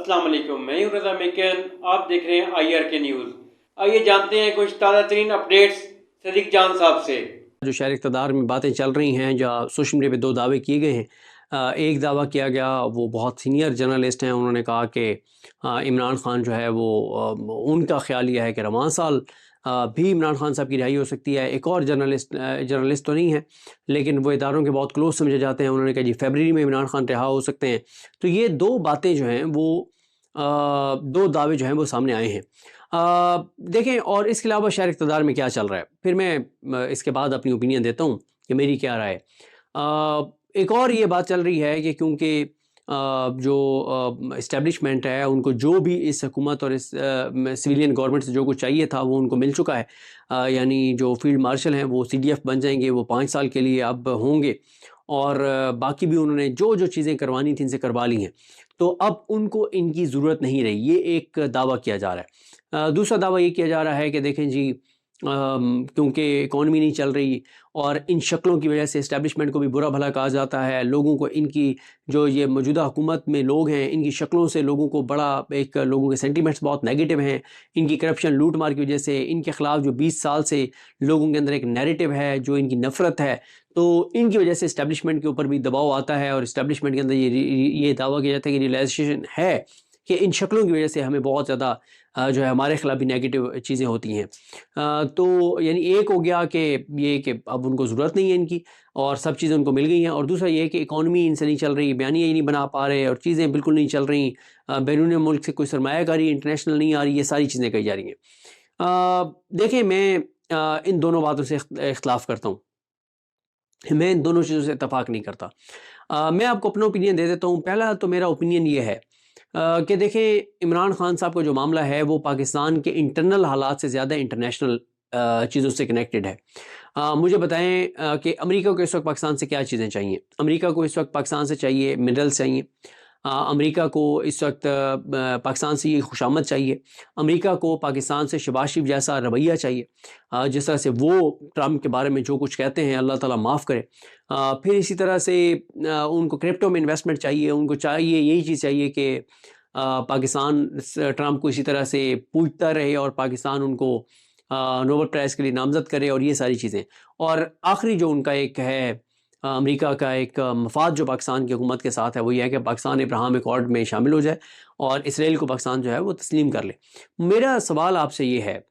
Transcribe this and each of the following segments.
अस्सलाम वालेकुम, मैं हूं रज़ा मेकन। आप देख रहे हैं IRK न्यूज़। आइए जानते हैं कुछ ताज़ा तरीन अपडेट्स सदीक जान साहब से। जो शहर इक़्तिदार में बातें चल रही हैं, जहाँ सोशल मीडिया पे 2 दावे किए गए हैं। एक दावा किया गया, वो बहुत सीनियर जर्नलिस्ट हैं, उन्होंने कहा कि इमरान खान जो है वो उनका ख़्याल ये है कि रवां साल भी इमरान खान साहब की रिहाई हो सकती है। एक और जर्नलिस्ट तो नहीं है, लेकिन वो इदारों के बहुत क्लोज़ समझे जाते हैं, उन्होंने कहा जी फ़रवरी में इमरान खान रिहा हो सकते हैं। तो ये 2 बातें जो हैं वो 2 दावे जो हैं वो सामने आए हैं। देखें, और इसके अलावा शहर इक़्तिदार में क्या चल रहा है, फिर मैं इसके बाद अपनी ओपिनियन देता हूँ कि मेरी क्या राय है। एक और ये बात चल रही है कि क्योंकि जो इस्टेब्लिशमेंट है, उनको जो भी इस हुकूमत और इस सिविलियन गवर्नमेंट से जो कुछ चाहिए था वो उनको मिल चुका है। यानी जो फील्ड मार्शल हैं वो CDF बन जाएंगे, वो 5 साल के लिए अब होंगे, और बाकी भी उन्होंने जो जो चीज़ें करवानी थी इनसे करवा ली हैं। तो अब उनको इनकी ज़रूरत नहीं रही, ये एक दावा किया जा रहा है। दूसरा दावा ये किया जा रहा है कि देखें जी, क्योंकि इकॉनमी नहीं चल रही और इन शक्लों की वजह से इस्टेब्लिशमेंट को भी बुरा भला कहा जाता है, लोगों को इनकी जो ये मौजूदा हुकूमत में लोग हैं, इनकी शक्लों से लोगों को बड़ा एक लोगों के सेंटिमेंट्स बहुत नेगेटिव हैं। इनकी करप्शन लूट मार की वजह से इनके ख़िलाफ़ जो 20 साल से लोगों के अंदर एक नैरेटिव है, जो इनकी नफ़रत है, तो इनकी वजह से इस्टेब्लिशमेंट के ऊपर भी दबाव आता है, और इस्टेब्लिशमेंट के अंदर ये दावा किया जाता है कि रियलाइजेशन है कि इन शक्लों की वजह से हमें बहुत ज़्यादा जो है हमारे खिलाफ भी नेगेटिव चीज़ें होती हैं। तो यानी एक हो गया कि ये कि अब उनको ज़रूरत नहीं है इनकी, और सब चीज़ें उनको मिल गई हैं, और दूसरा ये है कि इकॉनमी इनसे नहीं चल रही, बयानिया ही नहीं बना पा रहे, और चीज़ें बिल्कुल नहीं चल रही। बैरून मुल्क से कोई सरमायाकारी इंटरनेशनल नहीं आ रही, ये सारी चीज़ें कही जा रही हैं। देखें, मैं इन दोनों बातों से इख्तिलाफ़ करता हूँ। मैं इन दोनों चीज़ों से इत्तेफ़ाक नहीं करता। मैं आपको अपना ओपिनियन दे देता हूँ। पहला तो मेरा ओपिनियन ये है कि देखें, इमरान खान साहब का जो मामला है वो पाकिस्तान के इंटरनल हालात से ज़्यादा इंटरनेशनल चीज़ों से कनेक्टेड है। मुझे बताएँ कि अमेरिका को इस वक़्त पाकिस्तान से क्या चीज़ें चाहिए? अमेरिका को इस वक़्त पाकिस्तान से चाहिए मिनरल्स चाहिए। अमेरिका को इस वक़्त पाकिस्तान से ये खुशामद चाहिए। अमेरिका को पाकिस्तान से शहबाज शरीफ जैसा रवैया चाहिए। जिस तरह से वो ट्रंप के बारे में जो कुछ कहते हैं, अल्लाह ताला माफ़ करे। फिर इसी तरह से उनको क्रिप्टो में इन्वेस्टमेंट चाहिए, उनको चाहिए, यही चीज़ चाहिए कि पाकिस्तान ट्रंप को इसी तरह से पूजता रहे, और पाकिस्तान उनको नोबेल प्राइज़ के लिए नामज़द करे, और ये सारी चीज़ें। और आखिरी जो उनका एक है, अमेरिका का एक मफाद जो पाकिस्तान की हुकूमत के साथ है, वो ये है कि पाकिस्तान अब्राहम एकॉर्ड में शामिल हो जाए, और इसराइल को पाकिस्तान जो है वो तस्लीम कर ले। मेरा सवाल आपसे ये है,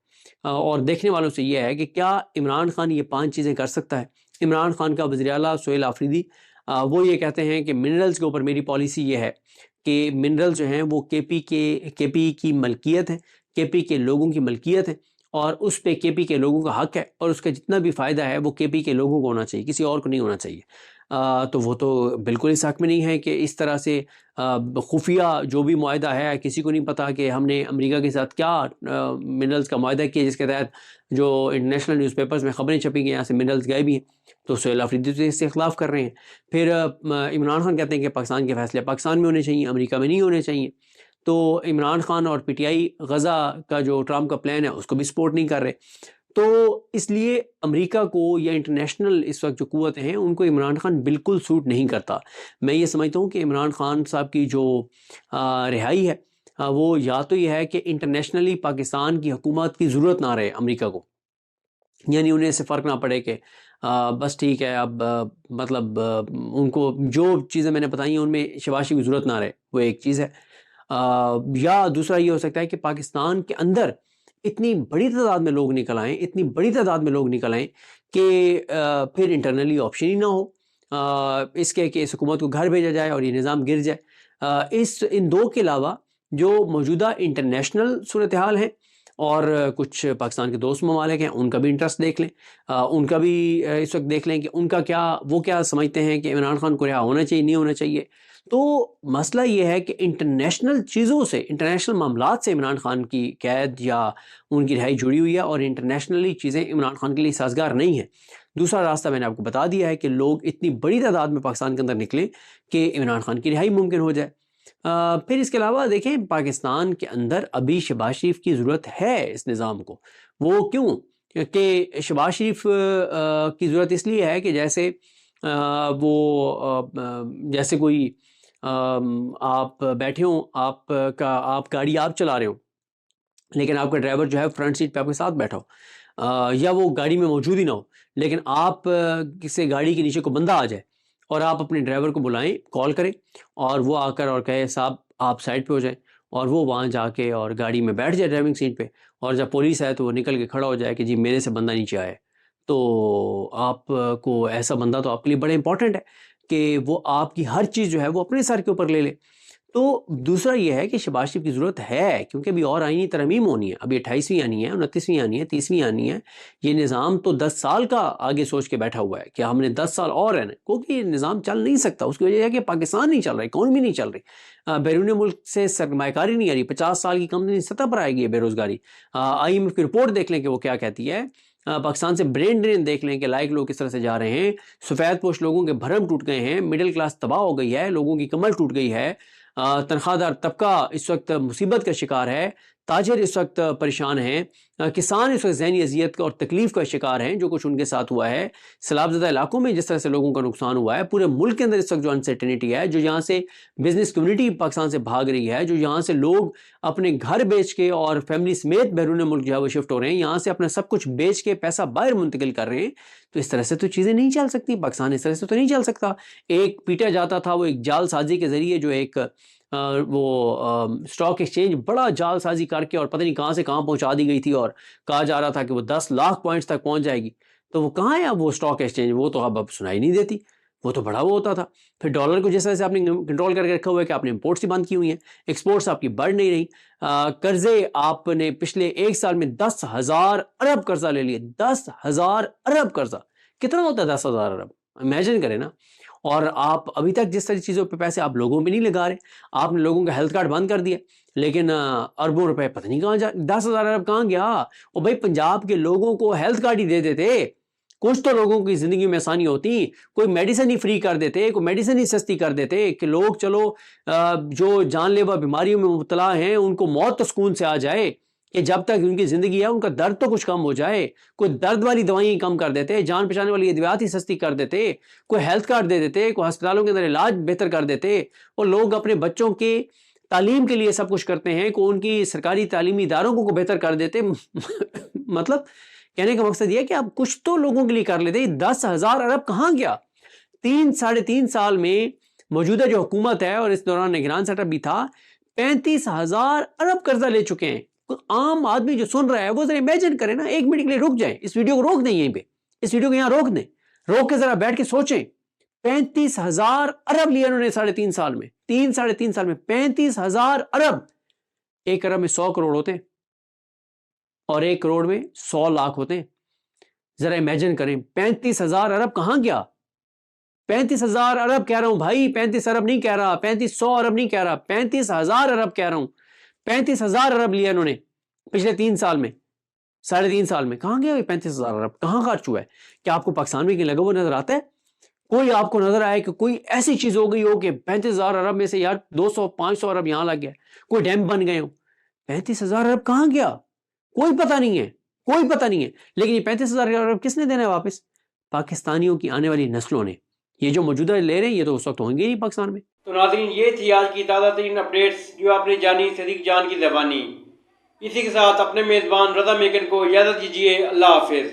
और देखने वालों से ये है कि क्या इमरान खान ये 5 चीज़ें कर सकता है? इमरान खान का वज़ीर आला सुहेल आफरीदी, वो ये कहते हैं कि मिनरल्स के ऊपर मेरी पॉलिसी ये है कि मिनरल जो हैं वो केपी की मलकियत है, केपी के लोगों की मलकियत है, और उस पे केपी के लोगों का हक है, और उसका जितना भी फ़ायदा है वो केपी के लोगों को होना चाहिए, किसी और को नहीं होना चाहिए। तो वो तो बिल्कुल इस हक़ में नहीं है कि इस तरह से खुफिया जो भी मुआहदा है, किसी को नहीं पता कि हमने अमेरिका के साथ क्या मिनरल्स का मुआहदा किया, जिसके तहत जो इंटरनेशनल न्यूज़पेपर्स में ख़बरें छपी कि यहाँ से मिनरल्स गए भी हैं। तो सुहेल आफरीदी तो इससे इख्तिलाफ़ कर रहे हैं। फिर इमरान खान कहते हैं कि पाकिस्तान के फ़ैसले पाकिस्तान में होने चाहिए, अमेरिका में नहीं होने चाहिए। तो इमरान खान और पीटीआई गज़ा का जो ट्रंप का प्लान है उसको भी सपोर्ट नहीं कर रहे। तो इसलिए अमेरिका को या इंटरनेशनल इस वक्त जो कुव्वतें हैं उनको इमरान खान बिल्कुल सूट नहीं करता। मैं ये समझता हूँ कि इमरान खान साहब की जो रिहाई है, वो या तो ये है कि इंटरनेशनली पाकिस्तान की हुकूमत की ज़रूरत ना रहे अमेरिका को, यानी उन्हें इससे फ़र्क ना पड़े कि बस ठीक है, अब मतलब उनको जो चीज़ें मैंने बताई हैं उनमें शहबाज शरीफ की ज़रूरत ना रहे, वो एक चीज़ है। या दूसरा ये हो सकता है कि पाकिस्तान के अंदर इतनी बड़ी तादाद में लोग निकल आएँ, इतनी बड़ी तादाद में लोग निकल आएँ कि फिर इंटरनली ऑप्शन ही ना हो इसके कि इस हुकूमत को घर भेजा जाए और ये निज़ाम गिर जाए। इन 2 के अलावा जो मौजूदा इंटरनेशनल सूरत हाल है, और कुछ पाकिस्तान के दोस्त ममालिक हैं, उनका भी इंटरेस्ट देख लें। उनका भी इस वक़्त देख लें कि उनका क्या, वो क्या समझते हैं कि इमरान खान को रिहा होना चाहिए, नहीं होना चाहिए। तो मसला ये है कि इंटरनेशनल चीज़ों से, इंटरनेशनल मामलात से इमरान खान की कैद या उनकी रिहाई जुड़ी हुई है, और इंटरनेशनली चीज़ें इमरान खान के लिए साज़गार नहीं है। दूसरा रास्ता मैंने आपको बता दिया है कि लोग इतनी बड़ी तादाद में पाकिस्तान के अंदर निकलें कि इमरान खान की रिहाई मुमकिन हो जाए। फिर इसके अलावा देखें, पाकिस्तान के अंदर अभी शहबाज शरीफ की ज़रूरत है इस निज़ाम को। वो क्यों? कि शहबाज शरीफ की ज़रूरत इसलिए है कि जैसे जैसे कोई आप बैठे हो, आप गाड़ी आप चला रहे हो, लेकिन आपका ड्राइवर जो है फ्रंट सीट पे आपके साथ बैठा हो, या वो गाड़ी में मौजूद ही ना हो, लेकिन आप किसी गाड़ी के नीचे को बंदा आ जाए और आप अपने ड्राइवर को बुलाएं, कॉल करें और वो आकर और कहे साहब आप साइड पे हो जाएं, और वो वहाँ जाके और गाड़ी में बैठ जाए ड्राइविंग सीट पे, और जब पुलिस आए तो वो निकल के खड़ा हो जाए कि जी मेरे से बंदा नीचे आया है। तो आपको ऐसा बंदा तो आपके लिए बड़ा इंपॉर्टेंट है कि वो आपकी हर चीज़ जो है वो अपने सर के ऊपर ले ले। तो दूसरा ये है कि शहबाज शरीफ की ज़रूरत है, क्योंकि अभी और आईनी तरमीम होनी है, अभी 28वीं आनी है, 29वीं आनी है, 30वीं आनी है। ये निज़ाम तो 10 साल का आगे सोच के बैठा हुआ है कि हमने 10 साल और रहना है, क्योंकि ये निज़ाम चल नहीं सकता। उसकी वजह है कि पाकिस्तान नहीं चल रहा, इकॉनमी नहीं चल रही, बैरून मुल्क से सरमायाकारी नहीं आ रही, 50 साल की कम सतह पर आएगी बेरोज़गारी। IMF की रिपोर्ट देख लें कि वो क्या कहती है। पाकिस्तान से ब्रेन ड्रेन देख लें कि लाइक लोग किस तरह से जा रहे हैं, सफ़ेद पोश लोगों के भरम टूट गए हैं, मिडिल क्लास तबाह हो गई है, लोगों की कमर टूट गई है, तनख्वाहदार तबका इस वक्त मुसीबत का शिकार है, ताजिर इस वक्त परेशान हैं, किसान इस वक्त ज़हनी अजियत और तकलीफ़ का शिकार हैं जो कुछ उनके साथ हुआ है। सैलाबज़दा इलाकों में जिस तरह से लोगों का नुकसान हुआ है, पूरे मुल्क के अंदर इस वक्त जो अनसर्टेनिटी है, जो यहाँ से बिज़नेस कम्युनिटी पाकिस्तान से भाग रही है, जो यहाँ से लोग अपने घर बेच के और फैमिली समेत बैरून मुल्क जो है वो शिफ्ट हो रहे हैं, यहाँ से अपना सब कुछ बेच के पैसा बाहर मुंतकिल कर रहे हैं। तो इस तरह से तो चीज़ें नहीं चल सकती, पाकिस्तान इस तरह से तो नहीं चल सकता। एक पीटा जाता था वो एक जालसाजी के ज़रिए, जो एक स्टॉक एक्सचेंज बड़ा जालसाजी करके और पता नहीं कहाँ से कहाँ पहुँचा दी गई थी, और कहा जा रहा था कि वो 10 लाख पॉइंट्स तक पहुँच जाएगी। तो वो कहाँ है अब वो स्टॉक एक्सचेंज? वो तो अब सुनाई नहीं देती। वो तो बड़ा वो होता था। फिर डॉलर को जिस तरह से आपने कंट्रोल करके रखा हुआ है कि आपने इंपोर्ट्स ही बंद की हुई हैं, एक्सपोर्ट्स आपकी बढ़ नहीं रही। कर्जे आपने पिछले 1 साल में 10,000 अरब कर्जा ले लिए। 10,000 अरब कर्जा कितना होता है? 10,000 अरब इमेजिन करें ना। और आप अभी तक जिस तरह चीज़ों पे पैसे आप लोगों पे नहीं लगा रहे, आपने लोगों का हेल्थ कार्ड बंद कर दिया, लेकिन अरबों रुपए पता नहीं कहाँ जा, 10,000 अरब कहाँ गया? और भाई पंजाब के लोगों को हेल्थ कार्ड ही दे देते, कुछ तो लोगों की ज़िंदगी में आसानी होती, कोई मेडिसिन ही फ्री कर देते, कोई मेडिसिन ही सस्ती कर देते कि लोग चलो जो जानलेवा बीमारियों में मुब्तला हैं उनको मौत तो सुकून से आ जाए, कि जब तक उनकी ज़िंदगी है उनका दर्द तो कुछ कम हो जाए। कोई दर्द वाली दवाइयाँ कम कर देते, जान बचाने वाली अद्वियात ही सस्ती कर देते, कोई हेल्थ कार्ड दे देते, कोई अस्पतालों के अंदर इलाज बेहतर कर देते, और लोग अपने बच्चों के तालीम के लिए सब कुछ करते हैं कि उनकी सरकारी तालीमी इदारों को बेहतर कर देते। मतलब कहने का मकसद यह है कि आप कुछ तो लोगों के लिए कर लेते। 10,000 अरब कहाँ गया? 3-3.5 साल में मौजूदा जो हुकूमत है, और इस दौरान निगरान सेटअप भी था, 35,000 अरब कर्जा ले चुके हैं। तो आम आदमी जो सुन रहा है वो जरा इमेजिन करें ना, 1 मिनट के लिए रुक जाए, इस वीडियो को रोक दें, यहीं पे इस वीडियो को यहाँ रोक दें, रोक के जरा बैठ के सोचें। 35,000 अरब लिया उन्होंने 3.5 साल में, 3-3.5 साल में 35,000 अरब। 1 अरब में 100 करोड़ होते हैं, और 1 करोड़ में 100 लाख होते हैं। जरा इमेजिन करें, 35,000 अरब कहाँ गया? 35,000 अरब कह रहा हूं भाई, 35 अरब नहीं कह रहा, 3500 अरब नहीं कह रहा, 35,000 अरब कह रहा हूं। 35,000 अरब लिया इन्होंने पिछले 3 साल में, 3.5 साल में। कहाँ गया 35,000 अरब? कहाँ खर्च हुआ है? क्या आपको पाकिस्तान में लगा हुआ नजर आता है? कोई आपको नजर आए कि कोई ऐसी चीज हो गई हो कि 35,000 अरब में से यार 200-500 अरब यहां लग गया, कोई डैम बन गए हो? 35,000 अरब कहाँ गया? कोई पता नहीं है, कोई पता नहीं है। लेकिन ये 35,000 अरब किसने देना है वापस? पाकिस्तानियों की आने वाली नस्लों ने। ये जो मौजूदा ले रहे हैं ये तो उस वक्त होंगे नहीं पाकिस्तान में। तो नाज़रीन, ये थी आज की ताज़ा तरीन अपडेट्स जो आपने जानी सदीक जान की ज़बानी। इसी के साथ अपने मेज़बान रज़ा मेकन को इजाज़त दीजिए। अल्लाह हाफिज़।